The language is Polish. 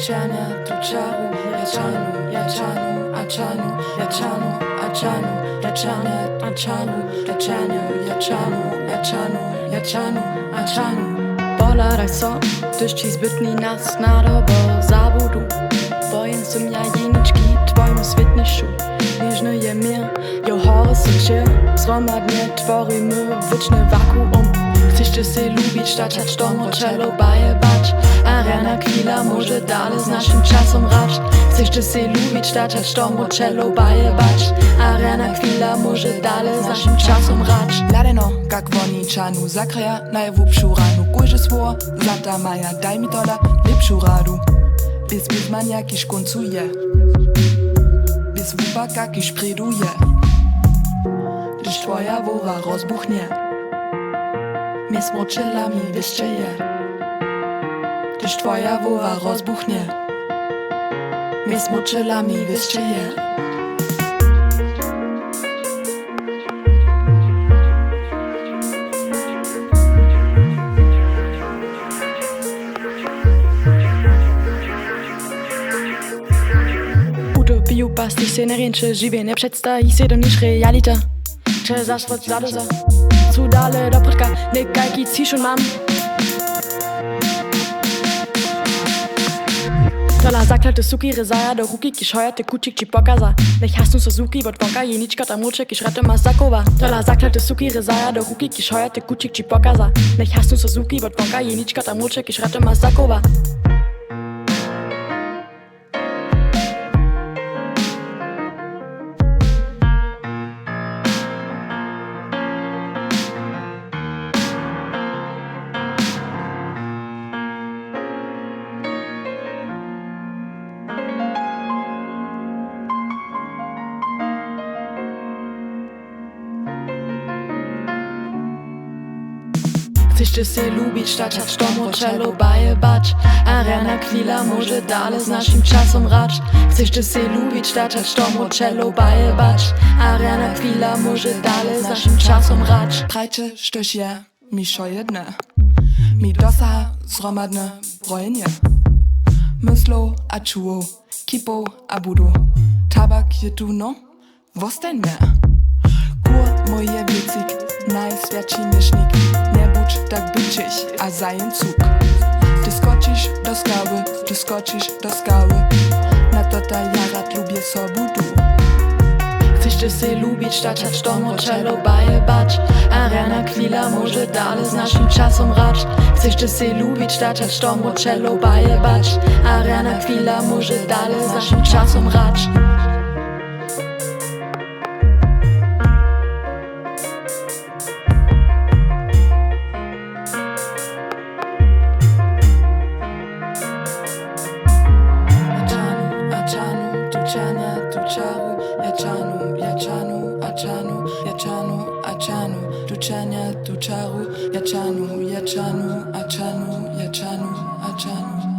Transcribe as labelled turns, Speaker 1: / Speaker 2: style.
Speaker 1: Chania, tu charu, ya chanu, ya chanu, achanu, ya chanu, achanu, ya chania, achanu, ya chania, ya chanu, ya chanu, ya chanu, achanu. Poladaj so, tyś zbytni nas nadobo zabudu. Bojem som ja jenički tvojmu svetnišu. Nežno je mir, jo hore se čil. Zromadnie tworimy wieczny wakuum. Chcesz się lubić, taczać sztorm, cello bajebać. Arena chwila może dalej z naszym czasem rać. Chcesz się lubić, taczać sztorm, cello bajebać. Arena chwila może dalej z naszym czasem rać.
Speaker 2: Ladeno, jak woni czanu zakreja najwupszu ranu. Kujże sło, zata maja, daj mi tola lepszu radu. Bis man jakiś końcuje, bis wupak jakiś preduje. Gdyż twoja woła rozbuchnie, my smoczylami wyszczeje. Gdyż twoja woła rozbuchnie, my smoczylami wyszczeje.
Speaker 1: Biopasty scenarienče življenje predstaví se do nič realita. Če zašvať zadoza, sú dále do prka, nekaj ki cišun mám. Tola zaklade suki rezaja do ruky, kiž hojate kučik či pokaza. Nech hasnu Suzuki, bod vonka jenička tam muče, kiž rate Masakova. Tola zaklade suki rezaja do ruky, kiž hojate kučik či pokaza. Nech hasnu Suzuki, bod vonka jenička tam muče, kiž rate Masakova. Chcesz się lubić, taczać sztorm, cello bajebać. Arena chwila może dalej z naszym czasem rać. Chcesz się lubić, taczać sztorm, cello bajebać. Arena chwila może dalej z naszym czasem rać.
Speaker 2: Prajče, štož je mi šo jedne, mi dosa zromadne brojenie. Myslo a czuło, kipo a budu. Tabak je tu no, wostań mnie. Kur moje wiecik, najswiatszy miesznik. Nie budź tak byczyś, a zajęcuk. Ty skoczysz do skały, ty skoczysz do skały. Na to ta jarat lubię sobudu.
Speaker 1: Chcesz się lubić, taczać sztorm, cello bajebać. Arena chwila może dalej z naszym czasem rać. Chcesz się lubić, taczać sztorm, cello bajebać. Arena chwila może dalej z naszym czasem rać. Chania, tu charu, ya chanu, ya chanu, achanu, ya chanu, achanu. Tu chania, tu charu, ya chanu, ya chanu, achanu, ya chanu, achanu.